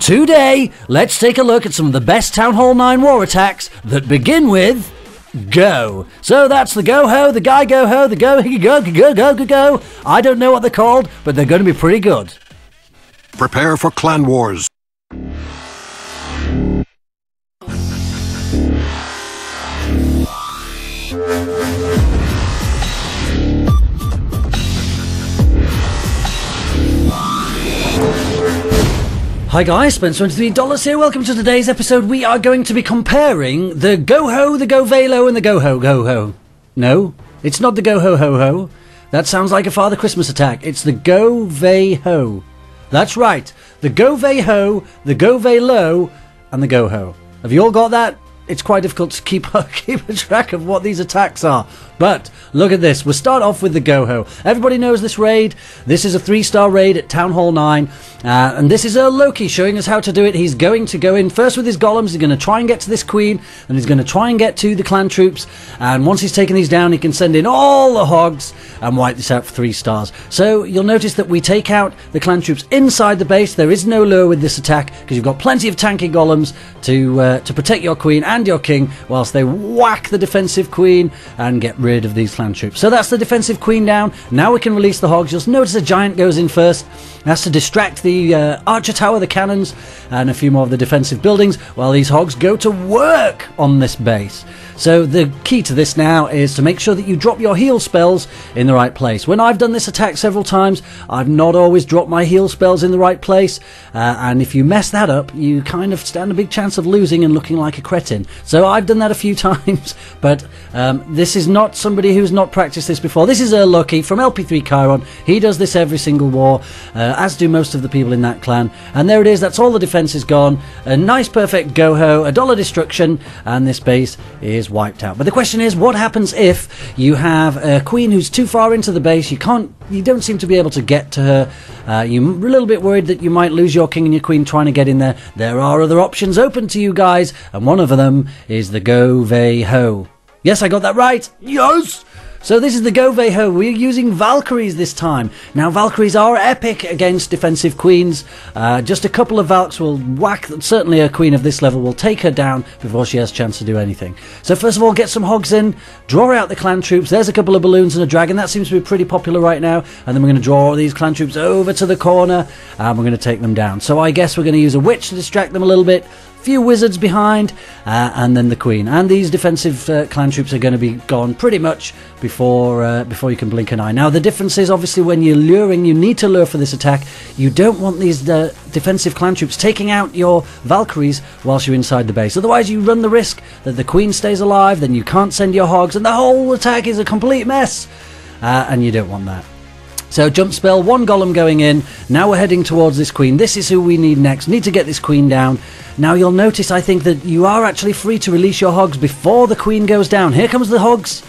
Today, let's take a look at some of the best Town Hall 9 war attacks that begin with Go. So that's the GoHo, the GoHo, the Go. I don't know what they're called, but they're going to be pretty good. Prepare for clan wars. Hi guys, Spencer $23 here. Welcome to today's episode. We are going to be comparing the GoHo, the GoVaLo, and the GoHo. No, it's not the GoHo. That sounds like a Father Christmas attack. It's the GoVaHo. That's right, the GoVaHo, the GoVaLo, and the GoHo. Have you all got that? It's quite difficult to keep a track of what these attacks are. But look at this. We'll start off with the GoHo. Everybody knows this raid. This is a 3-star raid at Town Hall 9. And this is Loki showing us how to do it. He's going to go in first with his golems. He's going to try and get to this queen. And he's going to try and get to the clan troops. And once he's taken these down, he can send in all the hogs and wipe this out for 3 stars. So you'll notice that we take out the clan troops inside the base. There is no lure with this attack because you've got plenty of tanky golems to protect your queen and your king whilst they whack the defensive queen and get rid of these clan troops. So that's the defensive queen down. Now we can release the hogs. You'll notice a giant goes in first. That's to distract the archer tower, the cannons, and a few more of the defensive buildings while these hogs go to work on this base. So the key to this now is to make sure that you drop your heal spells in the right place. When I've done this attack several times, I've not always dropped my heal spells in the right place, and if you mess that up, you kind of stand a big chance of losing and looking like a cretin. So I've done that a few times, but this is not somebody who's not practiced this before. This is Lucky from LP3 Chiron. He does this every single war, as do most of the people in that clan. And there it is, that's all the defense is gone. A nice perfect GoHo, $1 destruction, and this base is wiped out. But the question is, what happens if you have a queen who's too far into the base? You don't seem to be able to get to her. You're a little bit worried that you might lose your king and your queen trying to get in there. There are other options open to you guys, and one of them is the GoVaHo. Yes, I got that right. Yes. So this is the GoVaHo. We're using Valkyries this time. Now Valkyries are epic against defensive queens. Just a couple of Valks will whack, certainly a queen of this level will take her down before she has a chance to do anything. So first of all, get some hogs in, draw out the clan troops. There's a couple of balloons and a dragon. That seems to be pretty popular right now. And then we're going to draw these clan troops over to the corner and we're going to take them down. So I guess we're going to use a witch to distract them a little bit. Few wizards behind, and then the queen. And these defensive clan troops are going to be gone pretty much before you can blink an eye. Now the difference is obviously when you're luring, you need to lure for this attack. You don't want these defensive clan troops taking out your Valkyries whilst you're inside the base. Otherwise you run the risk that the queen stays alive, then you can't send your hogs, and the whole attack is a complete mess. And you don't want that. So jump spell, 1 golem going in. Now we're heading towards this queen. This is who we need next. Need to get this queen down. Now you'll notice, I think, that you are actually free to release your hogs before the queen goes down. Here comes the hogs.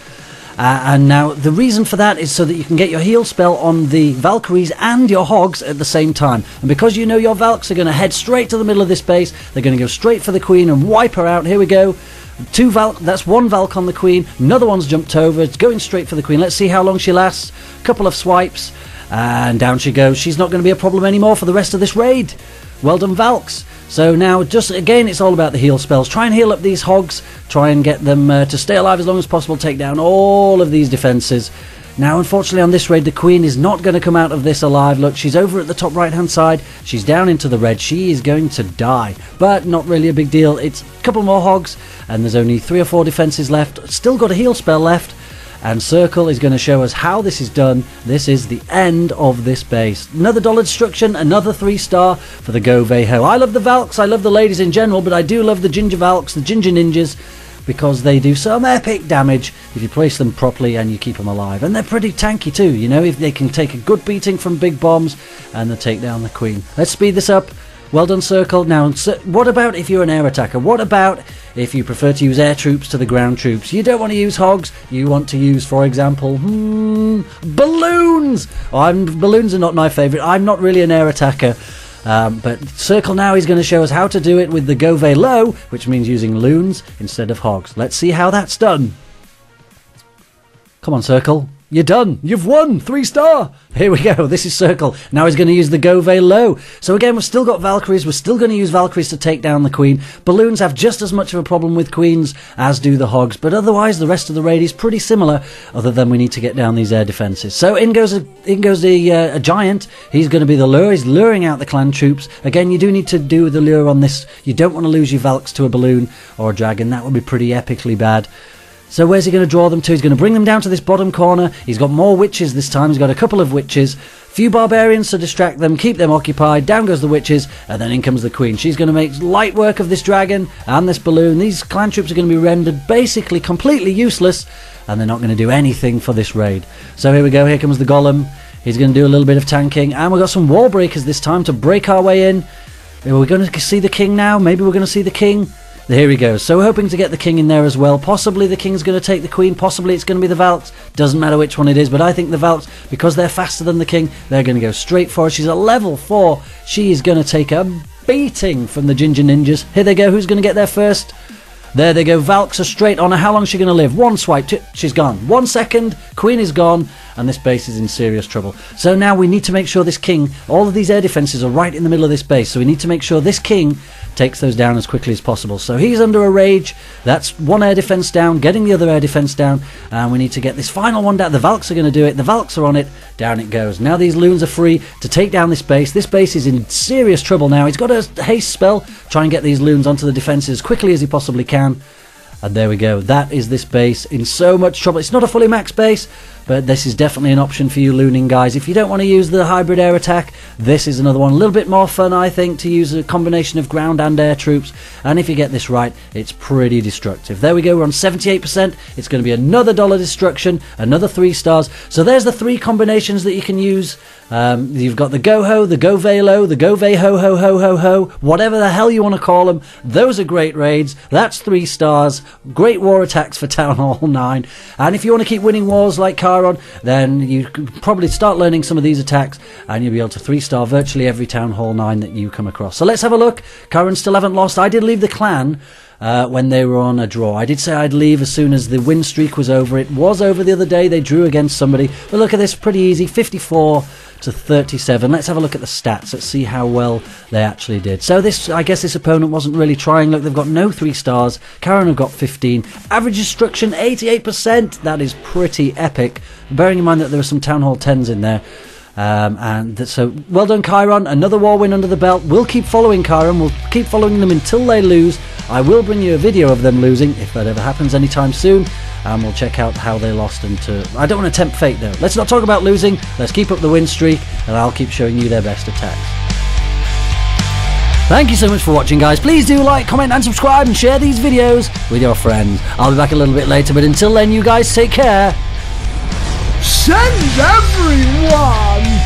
And now the reason for that is so that you can get your heal spell on the Valkyries and your hogs at the same time. And because you know your Valks are going to head straight to the middle of this base, they're going to go straight for the queen and wipe her out. Here we go. 2 Valk, that's 1 Valk on the queen. Another one's jumped over. It's going straight for the queen. Let's see how long she lasts. Couple of swipes. And down she goes. She's not going to be a problem anymore for the rest of this raid. Well done, Valks. So now, just again, it's all about the heal spells. Try and heal up these hogs. Try and get them to stay alive as long as possible. Take down all of these defences. Now, unfortunately, on this raid, the queen is not going to come out of this alive. Look, she's over at the top right-hand side. She's down into the red. She is going to die. But not really a big deal. It's a couple more hogs, and there's only 3 or 4 defences left. Still got a heal spell left. And Circle is going to show us how this is done. This is the end of this base. Another $1 destruction, another 3-star for the GoVaHo. I love the Valks, I love the ladies in general, but I do love the Ginger Valks, the Ginger Ninjas, because they do some epic damage if you place them properly and you keep them alive. And they're pretty tanky too, you know, if they can take a good beating from big bombs and they take down the queen. Let's speed this up. Well done, Circle. Now, what about if you're an air attacker? What about if you prefer to use air troops to the ground troops? You don't want to use hogs. You want to use, for example, balloons. Balloons are not my favourite. I'm not really an air attacker. But Circle now is going to show us how to do it with the GoVaLo, which means using loons instead of hogs. Let's see how that's done. Come on, Circle. You're done. You've won. 3-star. Here we go. This is Circle. Now he's going to use the GoVaLo. So again, we've still got Valkyries. We're still going to use Valkyries to take down the Queen. Balloons have just as much of a problem with Queens as do the Hogs. But otherwise, the rest of the raid is pretty similar, other than we need to get down these air defences. So in goes a Giant. He's going to be the lure. He's luring out the clan troops. Again, you do need to do the lure on this. You don't want to lose your Valks to a balloon or a dragon. That would be pretty epically bad. So where's he going to draw them to? He's going to bring them down to this bottom corner. He's got more witches this time. He's got a couple of witches. Few barbarians to distract them, keep them occupied. Down goes the witches, and then in comes the Queen. She's going to make light work of this dragon and this balloon. These clan troops are going to be rendered basically completely useless, and they're not going to do anything for this raid. So here we go. Here comes the Golem. He's going to do a little bit of tanking, and we've got some wall breakers this time to break our way in. Are we going to see the King now? Maybe we're going to see the King. Here we go. So we're hoping to get the King in there as well. Possibly the King's going to take the Queen. Possibly it's going to be the Valks. Doesn't matter which one it is. But I think the Valks, because they're faster than the King, they're going to go straight for her. She's a level 4. She is going to take a beating from the Ginger Ninjas. Here they go. Who's going to get there first? There they go. Valks are straight on her. How long is she going to live? One swipe. She's gone. 1 second. Queen is gone. And this base is in serious trouble. So now we need to make sure this King, all of these air defences are right in the middle of this base. So we need to make sure this King takes those down as quickly as possible. So he's under a rage. That's one air defence down, getting the other air defence down, and we need to get this final one down. The Valks are going to do it. The Valks are on it. Down it goes. Now these loons are free to take down this base. This base is in serious trouble now. He's got a haste spell. Try and get these loons onto the defences as quickly as he possibly can. And there we go. That is this base in so much trouble. It's not a fully maxed base, but this is definitely an option for you looning guys. If you don't want to use the hybrid air attack, this is another one. A little bit more fun, I think, to use a combination of ground and air troops. And if you get this right, it's pretty destructive. There we go. We're on 78%. It's going to be another dollar destruction, another 3 stars. So there's the 3 combinations that you can use. You've got the GoHo, the GoVaLo, the GoVaHo, ho, ho, ho, ho, whatever the hell you want to call them. Those are great raids. That's 3 stars. Great war attacks for Town Hall 9. And if you want to keep winning wars like Chiron, then you could probably start learning some of these attacks, and you'll be able to 3-star virtually every Town Hall 9 that you come across. So let's have a look. Chiron still haven't lost. I did leave the clan when they were on a draw. I did say I'd leave as soon as the win streak was over. It was over the other day. They drew against somebody. But look at this, pretty easy. 54 to 37. Let's have a look at the stats. Let's see how well they actually did. So this, I guess this opponent wasn't really trying. Look, they've got no 3 stars. Chiron have got 15. Average destruction, 88%. That is pretty epic. Bearing in mind that there are some Town Hall 10s in there. So well done Chiron, another war win under the belt. We'll keep following Chiron, we'll keep following them until they lose. I will bring you a video of them losing if that ever happens anytime soon, and we'll check out how they lost. I don't want to tempt fate though. Let's not talk about losing, let's keep up the win streak, and I'll keep showing you their best attacks. Thank you so much for watching guys. Please do like, comment and subscribe and share these videos with your friends. I'll be back a little bit later, but until then you guys take care. Send everyone!